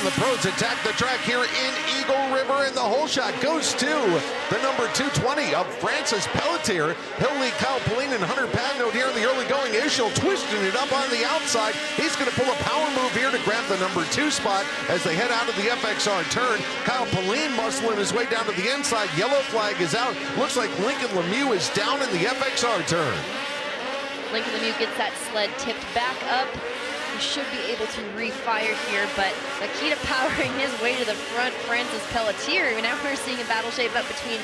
the pros attack the track here in Eagle River, and the whole shot goes to the number 220 of Francis Pelletier. He'll lead Kyle Pauline and Hunter Patnode here in the early going. Ischel twisting it up on the outside. He's going to pull a power move here to grab the number 2 spot as they head out of the FXR turn. Kyle Pauline muscling his way down to the inside. Yellow flag is out. Looks like Lincoln Lemieux is down in the FXR turn. Lincoln Lemieux gets that sled tipped back up. He should be able to refire here, but Akita powering his way to the front. Francis Pelletier. Now we're seeing a battle shape up between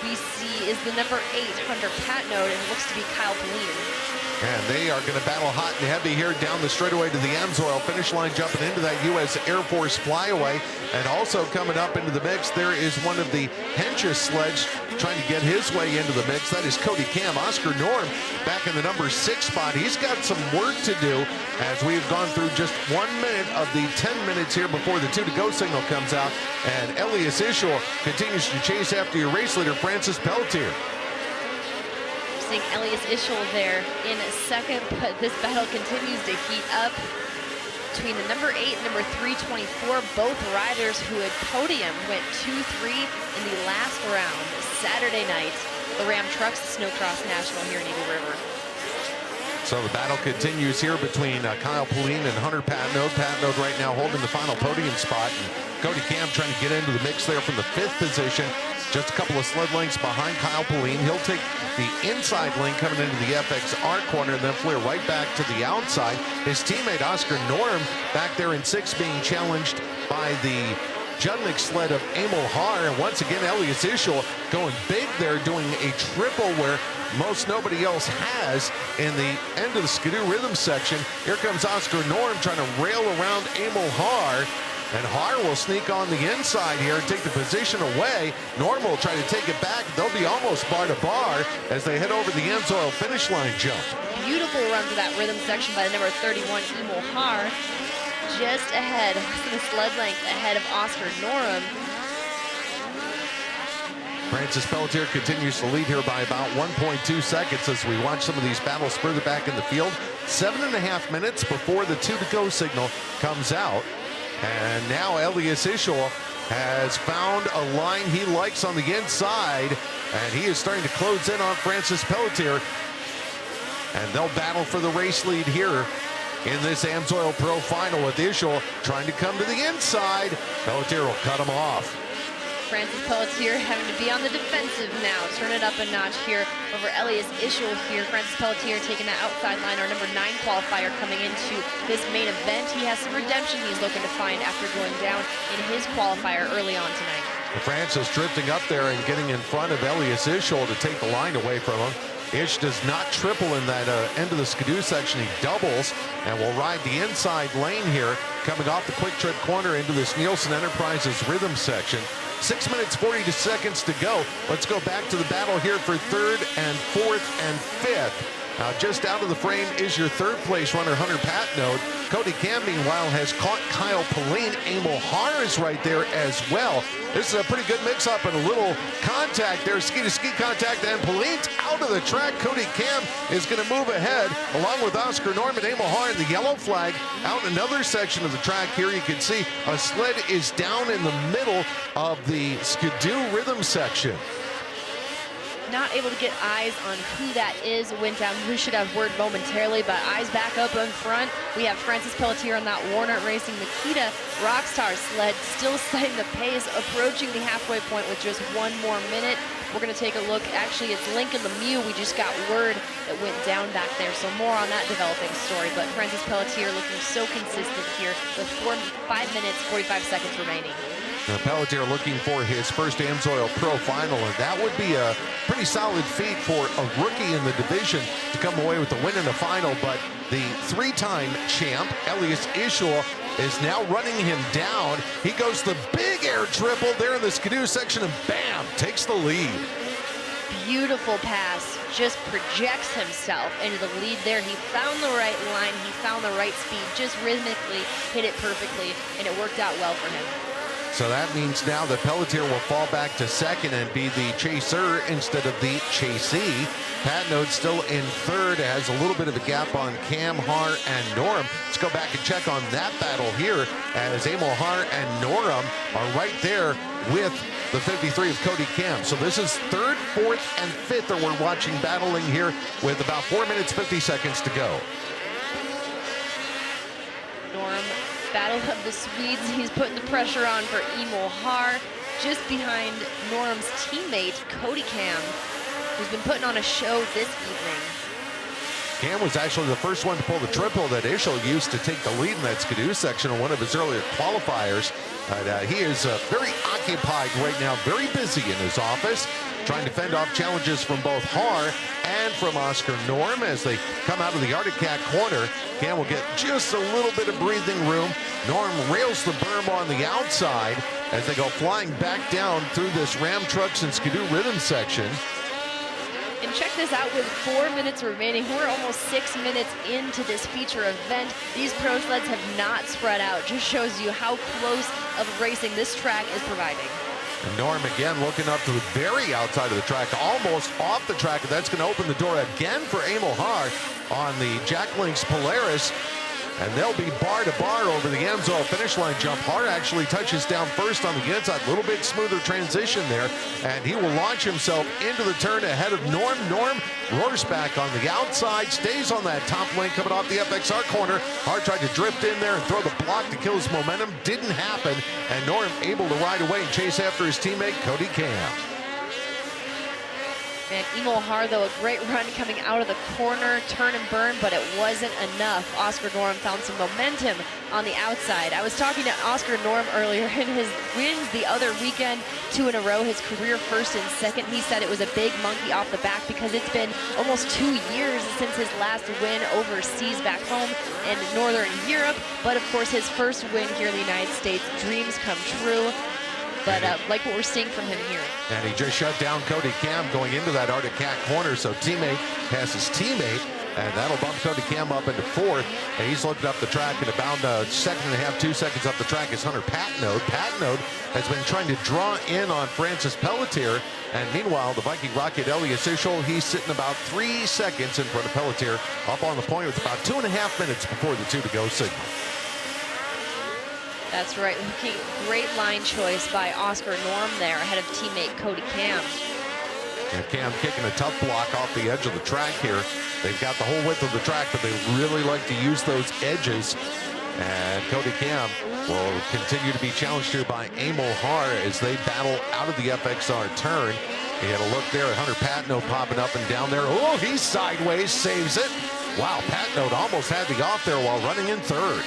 BC is the number 8 Hunter Patnode, and it looks to be Kyle Pauline. And they are going to battle hot and heavy here down the straightaway to the Amsoil finish line, jumping into that U.S. Air Force flyaway. And also coming up into the mix, there is one of the Henches sleds trying to get his way into the mix. That is Cody Cam. Oscar Norm back in the number 6 spot. He's got some work to do as we've gone through just 1 minute of the 10 minutes here before the 2 to go signal comes out. And Elias Ischel continues to chase after your race leader, Francis Pelletier. Seeing Elias Ischel there in second, but this battle continues to heat up between the number 8 and number 324. Both riders who had podium went 2-3 in the last round Saturday night. The Ram Trucks Snocross National here in Eagle River. So the battle continues here between Kyle Pauline and Hunter Patnode. Patnode right now holding the final podium spot. And Cody Cam trying to get into the mix there from the 5th position. Just a couple of sled lengths behind Kyle Pauline. He'll take the inside lane coming into the FXR corner and then flare right back to the outside. His teammate Oscar Norm back there in 6th being challenged by the Judnick sled of Emil Haar. And once again, Elias Ischel going big there, doing a triple where most nobody else has in the end of the Skidoo rhythm section. Here comes Oscar Norm trying to rail around Emil Haar. And Haar will sneak on the inside here, take the position away. Norm will try to take it back. They'll be almost bar to bar as they head over the Amsoil finish line jump. Beautiful run to that rhythm section by the number 31, Emil Haar. Just ahead, the sled length ahead of Oscar Norm. Francis Pelletier continues to lead here by about 1.2 seconds as we watch some of these battles further back in the field. 7.5 minutes before the 2 to go signal comes out. And now Elias Ischel has found a line he likes on the inside, and he is starting to close in on Francis Pelletier. And they'll battle for the race lead here in this Amsoil Pro Final with Ischel trying to come to the inside. Pelletier will cut him off. Francis Pelletier having to be on the defensive now. Turn it up a notch here over Elias Ischel here. Francis Pelletier taking that outside line, our number 9 qualifier coming into this main event. He has some redemption he's looking to find after going down in his qualifier early on tonight. Francis drifting up there and getting in front of Elias Ischel to take the line away from him. Isch does not triple in that end of the Skidoo section. He doubles and will ride the inside lane here, coming off the quick trip corner into this Nielsen Enterprises rhythm section. 6 minutes 40 seconds to go. Let's go back to the battle here for 3rd and 4th and 5th. Now just out of the frame is your 3rd place runner, Hunter Patnode. Cody Cam, meanwhile, has caught Kyle Pauline. Emil Haar is right there as well. This is a pretty good mix-up and a little contact there, ski-to-ski contact, and Pauline's out of the track. Cody Cam is going to move ahead along with Oscar Norm and Emil Haar in the yellow flag. Out in another section of the track here, you can see a sled is down in the middle of the Skidoo rhythm section. Not able to get eyes on who that is. Went down. We should have word momentarily, but eyes back up in front. We have Francis Pelletier on that Warner Racing Makita Rockstar sled, still setting the pace, approaching the halfway point with just 1 more minute. We're going to take a look. Actually, it's Lincoln Lemieux. We just got word that went down back there, so more on that developing story. But Francis Pelletier looking so consistent here with 5 minutes, 45 seconds remaining. Pelletier looking for his first Amsoil Pro Final, and that would be a pretty solid feat for a rookie in the division to come away with the win in the final. But the 3-time champ, Elias Ischel, is now running him down. He goes the big air triple there in the Skidoo section, and bam, takes the lead. Beautiful pass, just projects himself into the lead there. He found the right line, he found the right speed, just rhythmically hit it perfectly, and it worked out well for him. So that means now that Pelletier will fall back to second and be the chaser instead of the chasee. Patnode still in third, has a little bit of a gap on Cam, Har, and Norm. Let's go back and check on that battle here, as Emil Har and Norm are right there with the 53 of Cody Cam. So this is third, fourth, and fifth that we're watching battling here with about 4 minutes, 50 seconds to go. Norm, battle of the Swedes. He's putting the pressure on for Emil Har, just behind Norm's teammate, Cody Cam, who's been putting on a show this evening. Cam was actually the first one to pull the triple that Ishel used to take the lead in that Skidoo section on one of his earlier qualifiers. He is very occupied right now, very busy in his office, trying to fend off challenges from both Har and from Oscar Norm as they come out of the Arctic Cat corner. Cam will get just a little bit of breathing room. Norm rails the berm on the outside as they go flying back down through this Ram Trucks and Skidoo rhythm section. And check this out, with 4 minutes remaining, we're almost 6 minutes into this feature event. These pro sleds have not spread out. Just shows you how close of racing this track is providing. And Norm again looking up to the very outside of the track, almost off the track, and that's going to open the door again for Emil Har on the Jack Links Polaris. And they'll be bar to bar over the Amsoil finish line jump. Har actually touches down first on the inside. A little bit smoother transition there. And he will launch himself into the turn ahead of Norm. Norm roars back on the outside, stays on that top lane coming off the FXR corner. Har tried to drift in there and throw the block to kill his momentum. Didn't happen. And Norm able to ride away and chase after his teammate, Cody Cam. And Emil Har, though, a great run coming out of the corner, turn and burn, but it wasn't enough. Oscar Norm found some momentum on the outside. I was talking to Oscar Norm earlier in his wins the other weekend, 2 in a row, his career first and second. He said it was a big monkey off the back because it's been almost 2 years since his last win overseas back home in Northern Europe. But of course, his first win here in the United States, dreams come true. But like what we're seeing from him here. And he just shut down Cody Cam going into that Arctic Cat corner. So teammate passes teammate, and that'll bump Cody Cam up into fourth. And he's looking up the track, and about a second and a half, 2 seconds up the track is Hunter Patnode. Patnode has been trying to draw in on Francis Pelletier. And meanwhile, the Viking Rocket Elias Ishel, he's sitting about 3 seconds in front of Pelletier, up on the point with about 2.5 minutes before the 2 to go signal. That's right. Looking great line choice by Oscar Norm there ahead of teammate Cody Cam. And Cam kicking a tough block off the edge of the track here. They've got the whole width of the track, but they really like to use those edges. And Cody Cam will continue to be challenged here by Emil Har as they battle out of the FXR turn. You had a look there at Hunter Patnode popping up and down there. Oh, he's sideways, saves it. Wow, Patnode almost had the off there while running in third.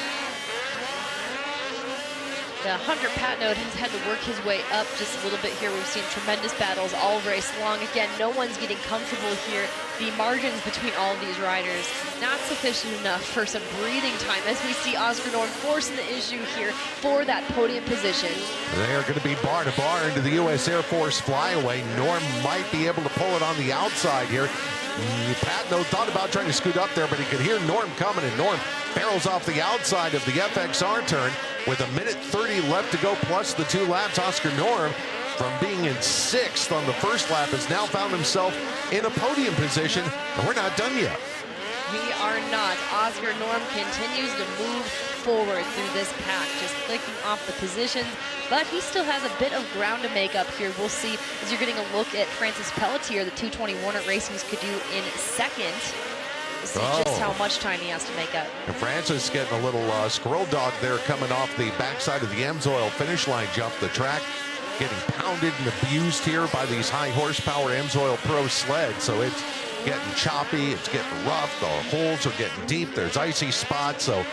The Hunter Patnode has had to work his way up just a little bit here. We've seen tremendous battles all race long. Again, no one's getting comfortable here. The margins between all of these riders, not sufficient enough for some breathing time as we see Oscar Norm forcing the issue here for that podium position. They are going to be bar to bar into the U.S. Air Force flyaway. Norm might be able to pull it on the outside here. Patnode thought about trying to scoot up there, but he could hear Norm coming, and Norm barrels off the outside of the FXR turn with 1:30 left to go, plus the 2 laps. Oscar Norm, from being in 6th on the first lap, has now found himself in a podium position, and we're not done yet. We are not. Oscar Norm continues to move forward through this pack, just clicking off the positions, but he still has a bit of ground to make up here. We'll see as you're getting a look at Francis Pelletier, the 221 at Racing's could do in second. We'll see just how much time he has to make up. And Francis getting a little squirrel dog there coming off the backside of the Amsoil finish line jump. The track getting pounded and abused here by these high horsepower Amsoil Pro sleds, so it's getting choppy, it's getting rough, the holes are getting deep, there's icy spots. So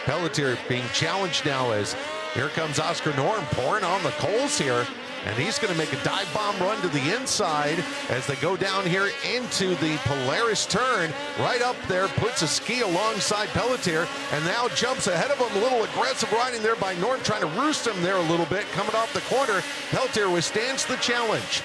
Pelletier being challenged now as here comes Oscar Norm pouring on the coals here, and he's going to make a dive bomb run to the inside as they go down here into the Polaris turn. Right up there, puts a ski alongside Pelletier, and now jumps ahead of him. A little aggressive riding there by Norm, trying to roost him there a little bit, coming off the corner. Pelletier withstands the challenge.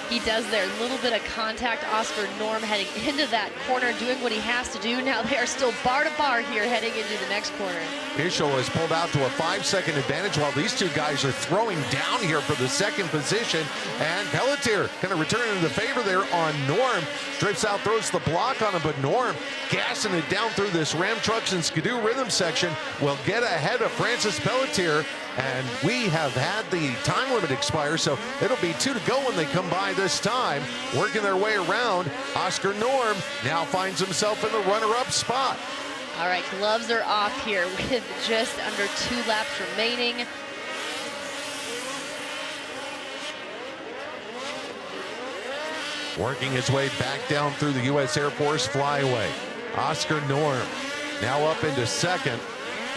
He does there. A little bit of contact. Oscar Norm heading into that corner, doing what he has to do. Now they are still bar to bar here heading into the next corner. Ischel has pulled out to a 5-second advantage while these two guys are throwing down here for the second position. And Pelletier kind of returning the favor there on Norm. Drifts out, throws the block on him, but Norm gassing it down through this Ram Trucks and Skidoo rhythm section will get ahead of Francis Pelletier. And we have had the time limit expire, so it'll be 2 to go when they come by this time. Working their way around, Oscar Norm now finds himself in the runner-up spot. All right, gloves are off here with just under 2 laps remaining. Working his way back down through the U.S. Air Force flyway. Oscar Norm now up into second.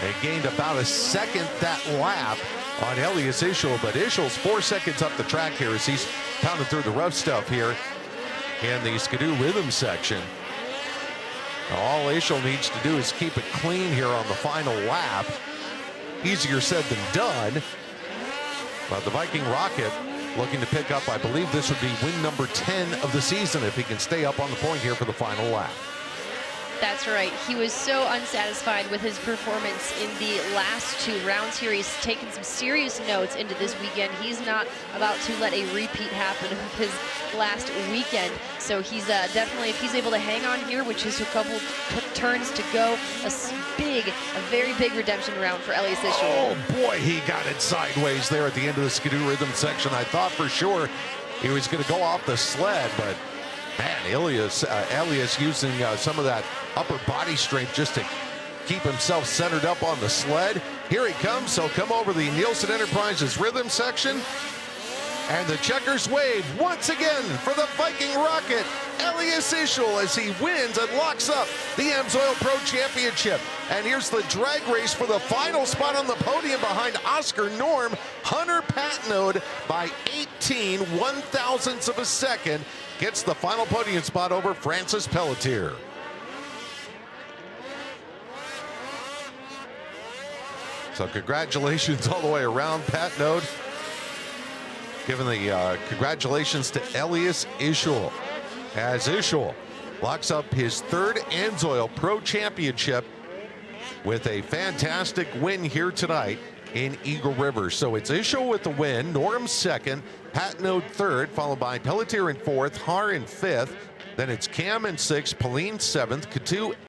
They gained about a second that lap on Elias Ischel, but Ischel's 4 seconds up the track here as he's pounding through the rough stuff here in the Skidoo rhythm section. Now, all Ischel needs to do is keep it clean here on the final lap. Easier said than done. But the Viking Rocket looking to pick up, I believe this would be win number 10 of the season if he can stay up on the point here for the final lap. That's right. He was so unsatisfied with his performance in the last 2 rounds here. He's taken some serious notes into this weekend. He's not about to let a repeat happen of his last weekend. So he's definitely, if he's able to hang on here, which is a couple turns to go, a very big redemption round for Elias Ischel. Oh boy, he got it sideways there at the end of the Skidoo rhythm section. I thought for sure he was going to go off the sled, but man, Elias using some of that upper body strength just to keep himself centered up on the sled. Here he comes, so come over the Nielsen Enterprises rhythm section. And the checkers wave once again for the Viking Rocket, Elias Ischel, as he wins and locks up the Amsoil Pro Championship. And here's the drag race for the final spot on the podium behind Oscar Norm. Hunter Patnode by 18 one-thousandths of a second gets the final podium spot over Francis Pelletier. So congratulations all the way around, Patnode. Giving the congratulations to Elias Ischel, as Ischel locks up his 3rd Amsoil Pro Championship with a fantastic win here tonight in Eagle River. So it's Ischel with the win, Norm 2nd, Patnode 3rd, followed by Pelletier in 4th, Har in 5th. Then it's Cam in 6th, Pauline 7th, Katu